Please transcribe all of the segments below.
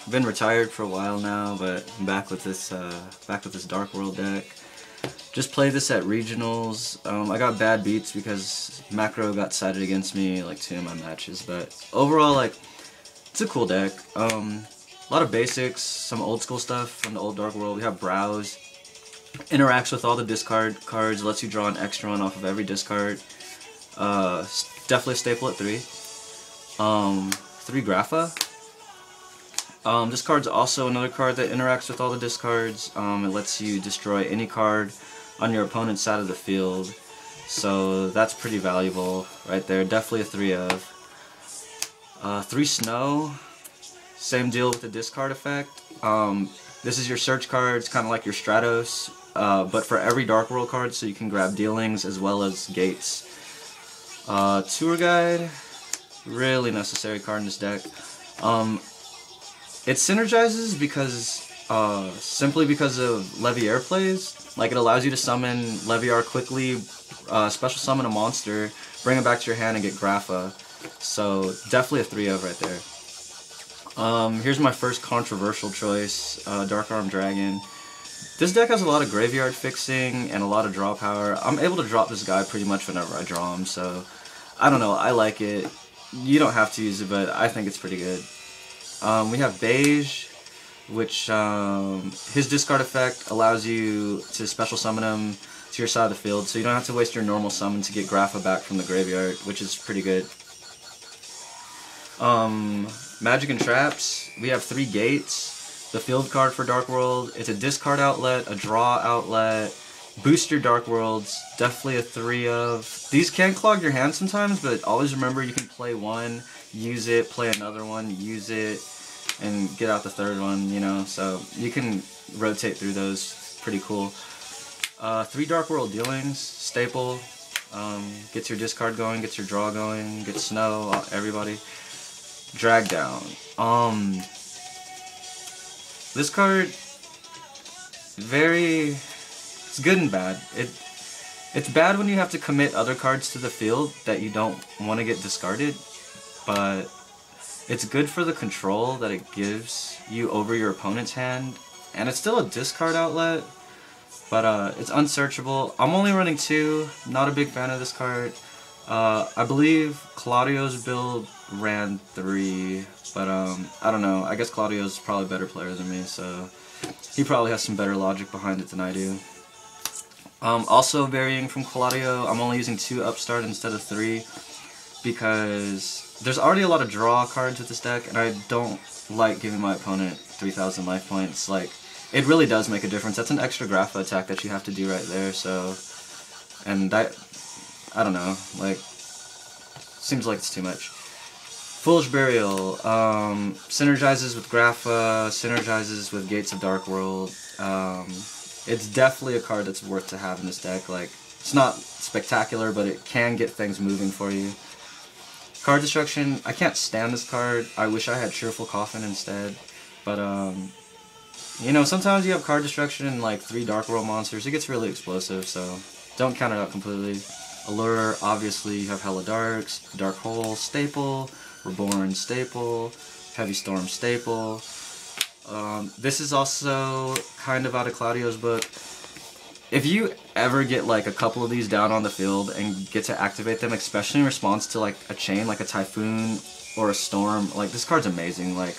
Been retired for a while now, but I'm back with this Dark World deck. Just played this at regionals. I got bad beats because Macro got sided against me like 2 of my matches, but overall, like, it's a cool deck. A lot of basics, some old school stuff from the old Dark World. We have Browse, interacts with all the discard cards, lets you draw an extra one off of every discard. Definitely a staple at 3. 3 Grapha. This card's also another card that interacts with all the discards. It lets you destroy any card on your opponent's side of the field. So that's pretty valuable right there. Definitely a 3 of. 3 Snow. Same deal with the discard effect. This is your search cards, kind of like your Stratos, but for every Dark World card, so you can grab dealings as well as gates. Tour Guide, really necessary card in this deck. It synergizes because simply because of Leviair plays. Like, it allows you to summon Leviair quickly, special summon a monster, bring it back to your hand, and get Grapha. So definitely a 3 of right there. Here's my first controversial choice, Dark Arm Dragon. This deck has a lot of graveyard fixing and a lot of draw power. I'm able to drop this guy pretty much whenever I draw him, so I don't know, I like it. You don't have to use it, but I think it's pretty good. We have Beige, which his discard effect allows you to special summon him to your side of the field, so you don't have to waste your normal summon to get Grapha back from the graveyard, which is pretty good. Magic and Traps, we have 3 Gates, the field card for Dark World. It's a discard outlet, a draw outlet, boost your Dark Worlds, definitely a 3 of. These can clog your hand sometimes, but always remember you can play one, use it, play another one, use it, and get out the 3rd one, you know, so you can rotate through those. Pretty cool. 3 Dark World Dealings, staple, gets your discard going, gets your draw going, gets Snow, everybody. Drag Down. This card, it's good and bad. It's bad when you have to commit other cards to the field that you don't want to get discarded, but it's good for the control that it gives you over your opponent's hand, and it's still a discard outlet, but it's unsearchable. I'm only running 2, not a big fan of this card. I believe Claudio's build ran 3, but I don't know, I guess Claudio's probably a better player than me, so he probably has some better logic behind it than I do. Also varying from Claudio, I'm only using 2 Upstart instead of 3, because there's already a lot of draw cards with this deck, and I don't like giving my opponent 3,000 life points. Like, it really does make a difference. That's an extra Grapha attack that you have to do right there, so, and that, I don't know, like, seems like it's too much. Foolish Burial, synergizes with Grapha, synergizes with Gates of Dark World. It's definitely a card that's worth to have in this deck. Like, it's not spectacular, but it can get things moving for you. Card Destruction, I can't stand this card. I wish I had Cheerful Coffin instead, but you know, sometimes you have Card Destruction and like 3 Dark World monsters, it gets really explosive, so don't count it out completely. Allure, obviously you have Hella Darks, Dark Hole, staple, Reborn, staple, Heavy Storm, staple. This is also kind of out of Claudio's book. If you ever get like a couple of these down on the field and get to activate them, especially in response to like a chain, like a Typhoon or a Storm, like, this card's amazing. Like,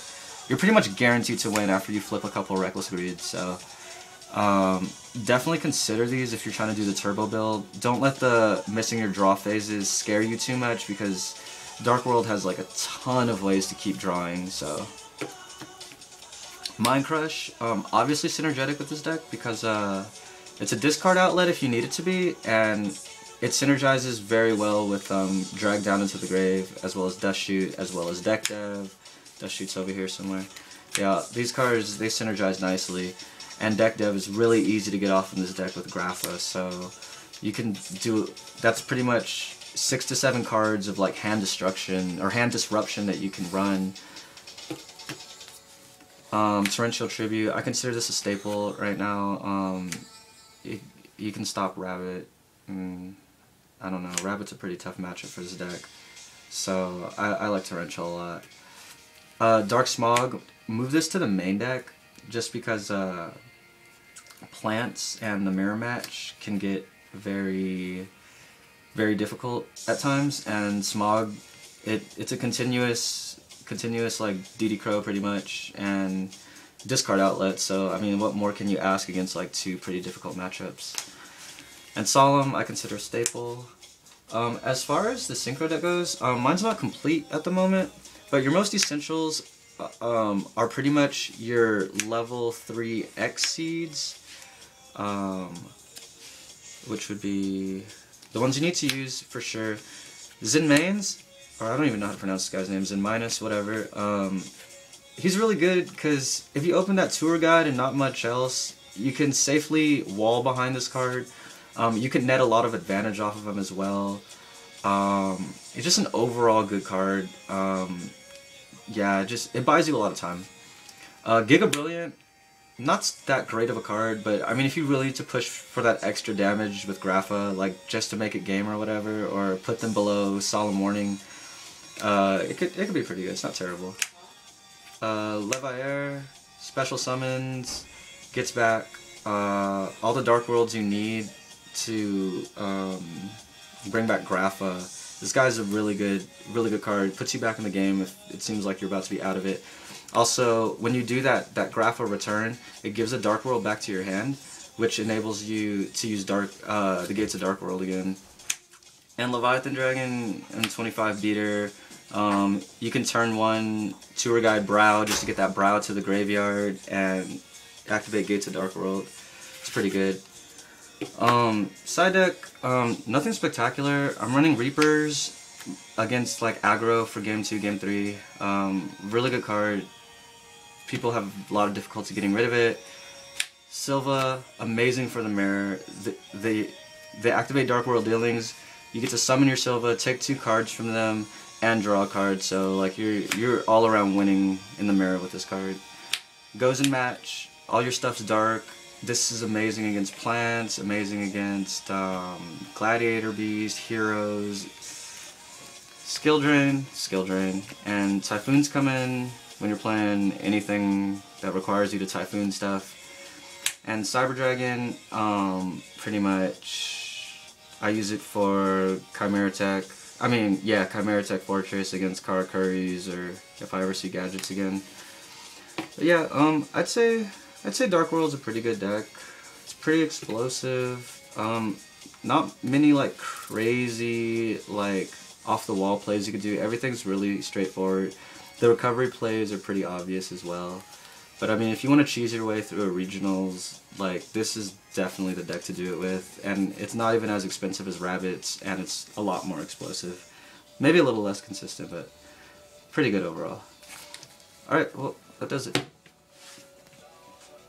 you're pretty much guaranteed to win after you flip a couple of Reckless Greed, so definitely consider these if you're trying to do the turbo build. Don't let the missing your draw phases scare you too much, because Dark World has like a ton of ways to keep drawing, so. Mind Crush, obviously synergetic with this deck because it's a discard outlet if you need it to be, and it synergizes very well with Drag Down into the Grave, as well as Dust Shoot, as well as Deck Dev. Dust Shoot's over here somewhere. Yeah, these cards, they synergize nicely, and Deck Dev is really easy to get off in this deck with Grapha, so you can do, that's pretty much 6 to 7 cards of like hand destruction, or hand disruption that you can run. Torrential Tribute, I consider this a staple right now. You can stop Rabbit. I don't know, Rabbit's a pretty tough matchup for this deck, so I like Torrential a lot. Dark Smog, move this to the main deck just because plants and the mirror match can get very difficult at times, and smog, it's a continuous like DD Crow pretty much, and discard outlet, so I mean what more can you ask against like two pretty difficult matchups. And Solemn I consider a staple. As far as the synchro deck goes, mine's not complete at the moment, but your most essentials are pretty much your level 3 X seeds, which would be the ones you need to use for sure. Zen Mains, or I don't even know how to pronounce this guy's name, Zen Minus, whatever. He's really good because if you open that tour guide and not much else, you can safely wall behind this card. You can net a lot of advantage off of him as well. It's just an overall good card. Yeah, it buys you a lot of time. Giga Brilliant, not that great of a card, but I mean if you really need to push for that extra damage with Grapha, like just to make it game or whatever, or put them below Solemn Warning, it could be pretty good. It's not terrible. Leviair, special summons, gets back all the Dark Worlds you need to bring back Grapha. This guy's a really good card. Puts you back in the game if it seems like you're about to be out of it. Also, when you do that Grapha return, it gives a Dark World back to your hand, which enables you to use the Gates of Dark World again. And Leviathan Dragon and 25 beater. You can turn 1 Tour Guide Brow just to get that Brow to the graveyard and activate Gates of Dark World. It's pretty good. Side deck, nothing spectacular. I'm running Reapers against like aggro for game 2, game 3. Really good card. People have a lot of difficulty getting rid of it. Silva, amazing for the mirror. They activate Dark World dealings. You get to summon your Silva, take 2 cards from them, and draw a card. So like you're all around winning in the mirror with this card. Goes in match. All your stuff's dark. This is amazing against plants, amazing against Gladiator Beast, Heroes, Skill Drain, and Typhoons come in when you're playing anything that requires you to Typhoon stuff. And Cyber Dragon, pretty much, I use it for Chimera Tech. I mean, yeah, Chimera Tech Fortress against Karakuris, or if I ever see gadgets again. But yeah, I'd say Dark World's a pretty good deck. It's pretty explosive. Not many like crazy like off the wall plays you could do. Everything's really straightforward. The recovery plays are pretty obvious as well. But I mean if you want to cheese your way through a regionals, like this is definitely the deck to do it with. And it's not even as expensive as Rabbits, and it's a lot more explosive. Maybe a little less consistent, but pretty good overall. Alright, well that does it.